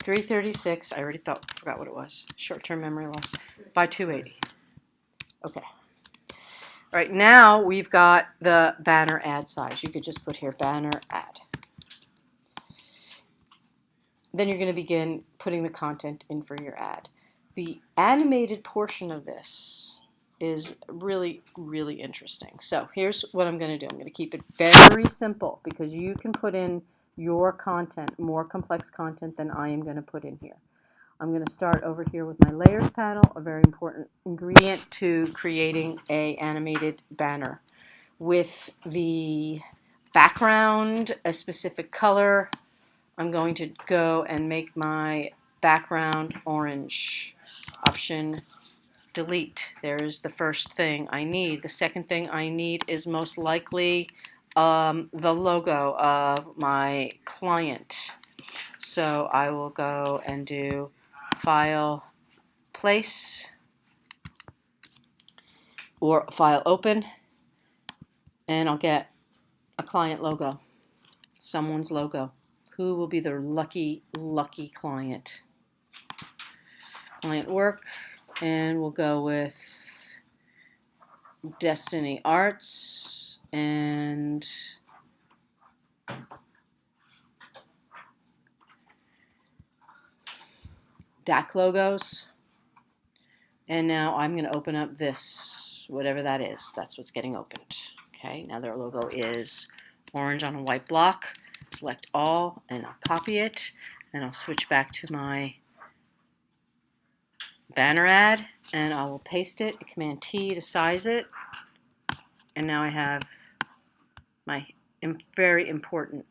336, I already forgot what it was. Short-term memory loss by 280. Okay. All right, now we've got the banner ad size. You could just put here banner ad. Then you're going to begin putting the content in for your ad. The animated portion of this is really, really interesting. So here's what I'm going to do. I'm going to keep it very simple because you can put in your content, more complex content than I am going to put in here. I'm going to start over here with my layers panel, a very important ingredient to creating an animated banner. With the background, a specific color, I'm going to go and make my background orange. Option delete. There's the first thing I need. The second thing I need is most likely the logo of my client. So I will go and do File, Place, or File, Open, and I'll get a client logo, someone's logo. Who will be the lucky, lucky client? Client work, and we'll go with Destiny Arts and DAC logos. And now I'm going to open up this, whatever that is. That's what's getting opened. Okay, now their logo is orange on a white block. Select all, and I'll copy it, and I'll switch back to my banner ad, and I will paste it, Command T to size it, and now I have my very important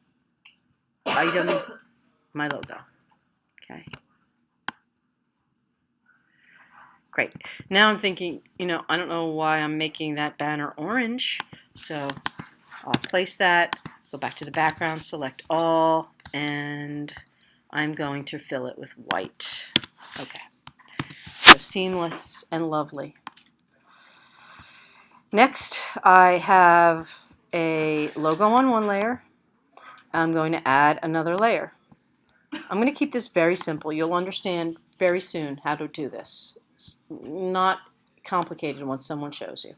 item, my logo. Okay. Great. Now I'm thinking, I don't know why I'm making that banner orange, so I'll place that, go back to the background, select all, and I'm going to fill it with white. Okay. So seamless and lovely. Next, I have a logo on one layer. I'm going to add another layer. I'm going to keep this very simple. You'll understand very soon how to do this. It's not complicated once someone shows you.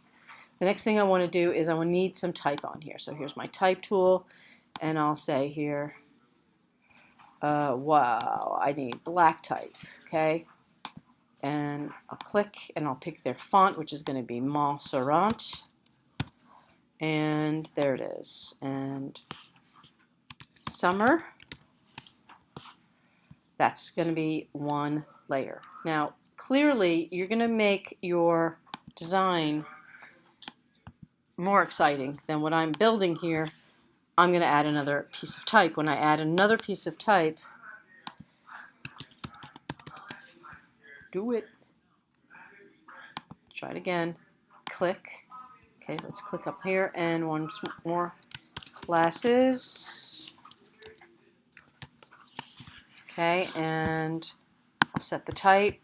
The next thing I want to do is I will need some type on here. So here's my type tool, and I'll say here, wow, I need black type, okay? And I'll click, and I'll pick their font, which is going to be Montserrat. And there it is. And summer, that's going to be one layer. Now, clearly, you're going to make your design more exciting than what I'm building here. I'm going to add another piece of type. When I add another piece of type, do it. Try it again. Click. Okay, let's click up here, and once more, classes. Okay, and I'll set the type.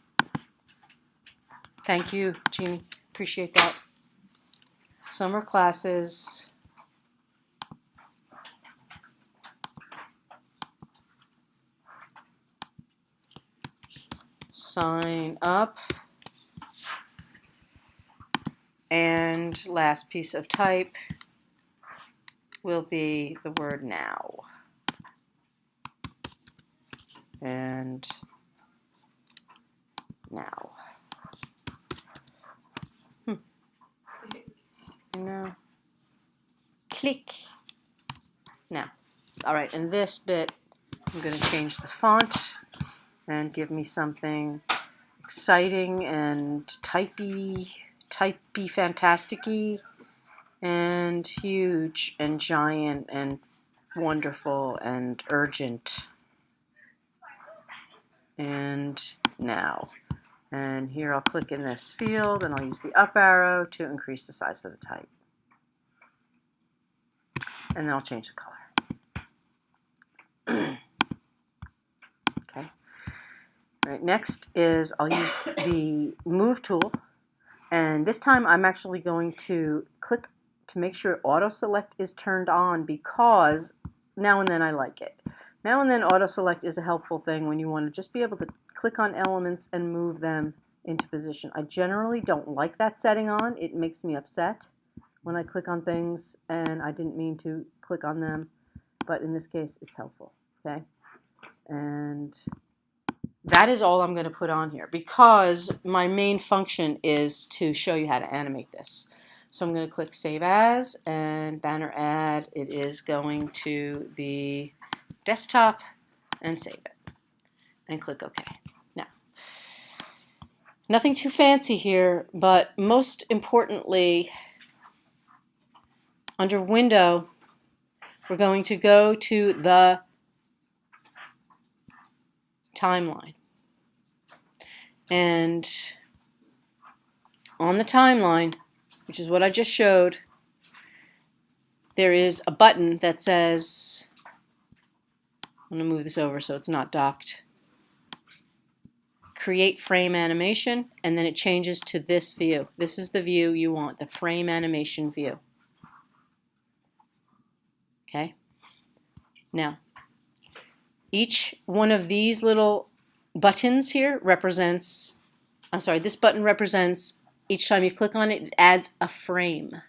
Thank you, Jeannie. Appreciate that. Summer classes. Sign up. And last piece of type will be the word now. And now. Now. Click. Now. All right, in this bit, I'm going to change the font and give me something exciting and typey fantastic-y, and huge and giant and wonderful and urgent. And now. And here I'll click in this field, and I'll use the up arrow to increase the size of the type. And then I'll change the color. Okay. All right, next is I'll use the Move tool. And this time I'm actually going to click to make sure Auto Select is turned on, because now and then I like it. Now and then auto select is a helpful thing when you want to just be able to click on elements and move them into position. I generally don't like that setting on. It makes me upset when I click on things and I didn't mean to click on them, but in this case it's helpful. Okay, and that is all I'm going to put on here because my main function is to show you how to animate this. So I'm going to click Save As and Banner Add. It is going to the desktop and save it and click OK. Now, nothing too fancy here, but most importantly, under Window, we're going to go to the timeline. And on the timeline, which is what I just showed, there is a button that says, I'm going to move this over so it's not docked, Create Frame Animation, and then it changes to this view. This is the view you want, the frame animation view. Okay? Now, each one of these little buttons here represents, this button represents, each time you click on it, it adds a frame.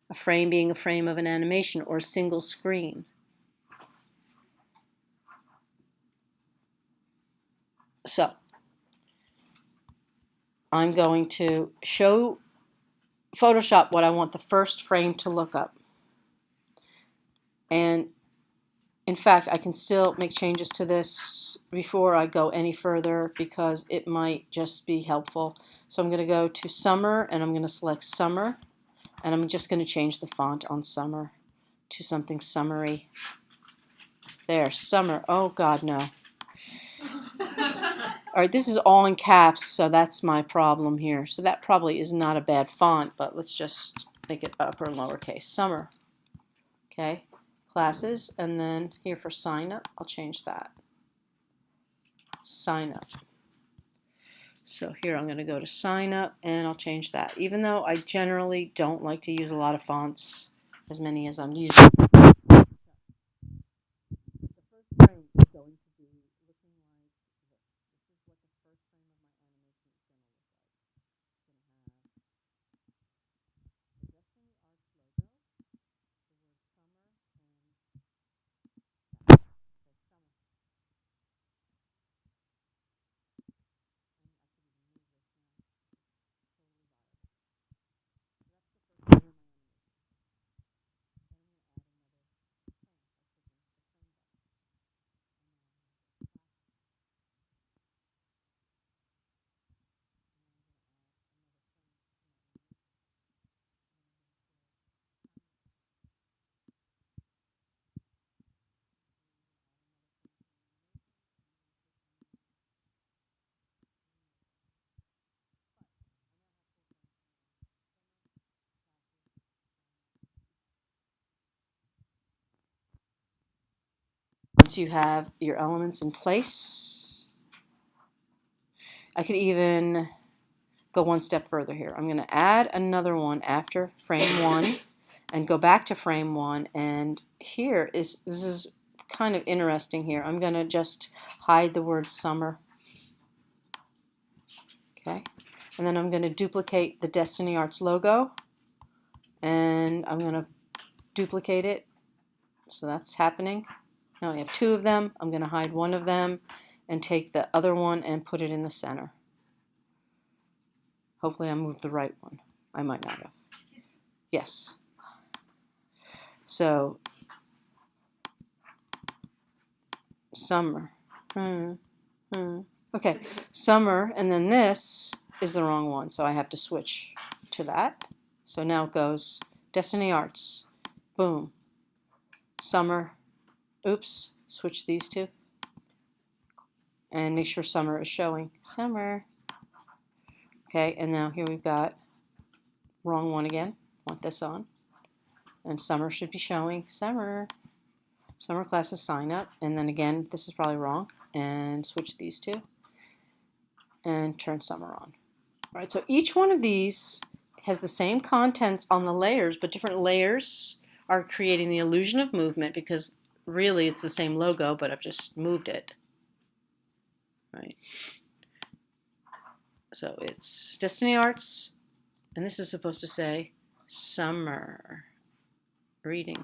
A frame being a frame of an animation or a single screen. So, I'm going to show Photoshop what I want the first frame to look up. And in fact, I can still make changes to this before I go any further because it might just be helpful. So I'm going to go to Summer and I'm going to select Summer. And I'm just going to change the font on Summer to something summery. There, Summer. Oh, God, no. All right, this is all in caps, so that's my problem here. So that probably is not a bad font, but let's just make it upper and lowercase. Summer. Okay, classes, and then here for sign up, I'll change that. Sign up. So here I'm going to go to sign up, and I'll change that. Even though I generally don't like to use a lot of fonts, as many as I'm using. The first frame is going to be looking like this. This is what the first frame of my animation is going to look like. It's going to have the Destiny Arts logo, the word summer, and okay, summer. Once you have your elements in place, I could even go one step further here. I'm going to add another one after frame 1 and go back to frame 1, and this is kind of interesting here. I'm going to just hide the word summer. Okay, and then I'm going to duplicate the Destiny Arts logo, and I'm going to duplicate it. So that's happening. Now I have 2 of them. I'm going to hide one of them and take the other one and put it in the center. Hopefully I moved the right one. I might not have. Yes. So, summer. Okay, summer, and then this is the wrong one, so I have to switch to that. So now it goes Destiny Arts. Boom. Summer. Oops, switch these two. And make sure summer is showing. Summer. Okay, and now here we've got wrong one again. Want this on. And summer should be showing. Summer. Summer classes sign up. And then again, this is probably wrong. And switch these two. And turn summer on. All right, so each one of these has the same contents on the layers, but different layers are creating the illusion of movement because really it's the same logo, but I've just moved it. Right. So it's Destiny Arts, and this is supposed to say summer reading.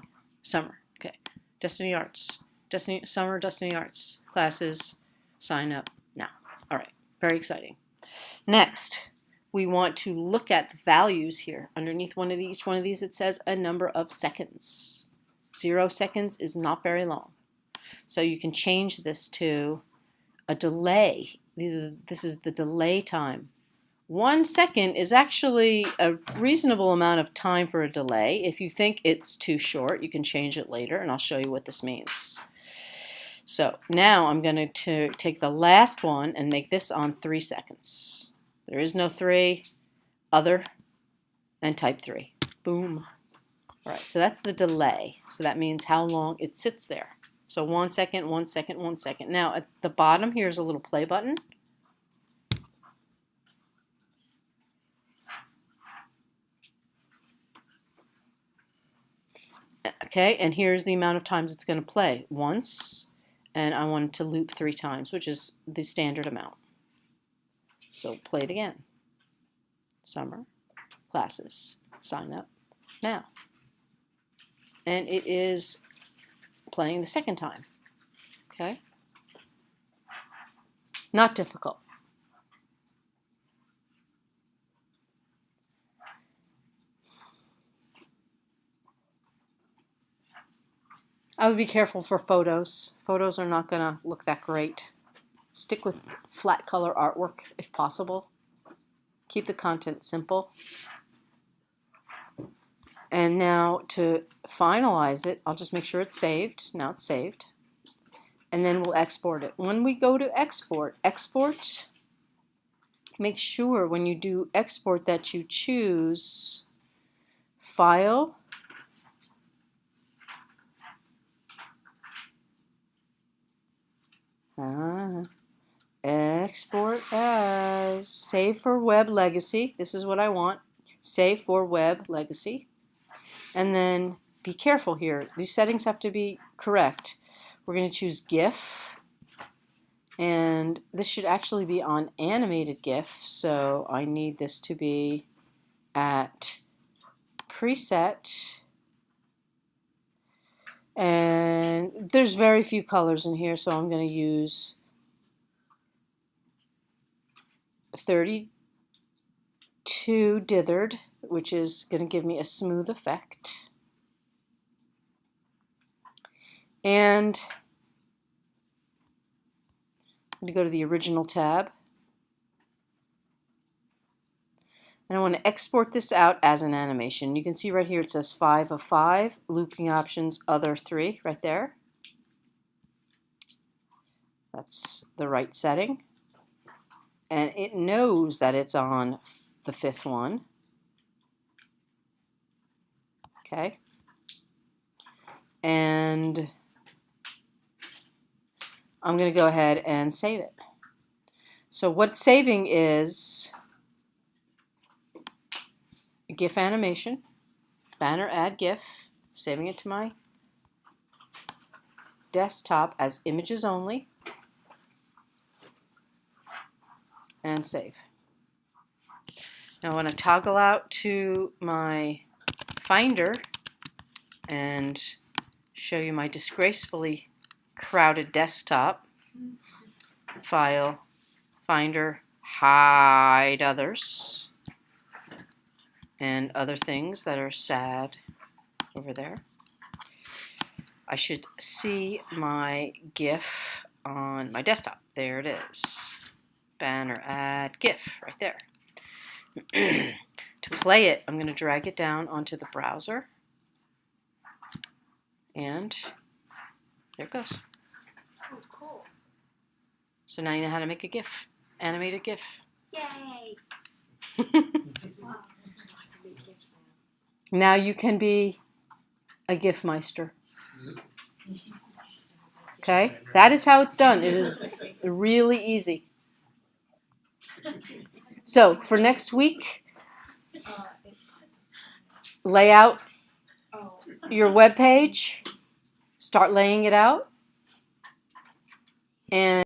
Summer. Okay. Destiny Arts. Summer Destiny Arts classes. Sign up now. All right. Very exciting. Next, we want to look at the values here. Underneath each one of these, it says a number of seconds. 0 seconds is not very long. So you can change this to a delay. This is the delay time. 1 second is actually a reasonable amount of time for a delay. If you think it's too short, you can change it later, and I'll show you what this means. So now I'm going to take the last one and make this on 3 seconds. There is no 3, other, and type 3. Boom. All right, so that's the delay. So that means how long it sits there. So 1 second, 1 second, 1 second. Now at the bottom here's a little play button. Okay, and here's the amount of times it's going to play. Once, and I want it to loop 3 times, which is the standard amount. So play it again. Summer classes. Sign up now. And it is playing the second time. Okay? Not difficult. I would be careful for photos. Photos are not going to look that great. Stick with flat color artwork if possible. Keep the content simple. And now to finalize it, I'll just make sure it's saved. Now it's saved. And then we'll export it. When we go to export, make sure when you do export that you choose File, Export as, Save for Web Legacy. This is what I want. Save for Web Legacy. And then be careful here. These settings have to be correct. We're going to choose GIF. And this should actually be on animated GIF. So I need this to be at preset. And there's very few colors in here, so I'm going to use 32 dithered, which is going to give me a smooth effect. And I'm going to go to the original tab. And I want to export this out as an animation. You can see right here it says 5 of 5, looping options, other 3, right there. That's the right setting. And it knows that it's on the 5th one. Okay. And I'm going to go ahead and save it. So what it's saving is a GIF animation, banner add GIF, saving it to my desktop as images only, and save. Now I want to toggle out to my Finder and show you my disgracefully crowded desktop. File, Finder, hide others, and other things that are sad over there. I should see my GIF on my desktop. There it is. Banner add GIF right there. To play it, I'm going to drag it down onto the browser. And there it goes. Oh, cool. So now you know how to make a GIF, animated GIF. Yay! Now you can be a GIF meister. Okay, that is how it's done. It is really easy. So for next week, lay out your web page. start laying it out. And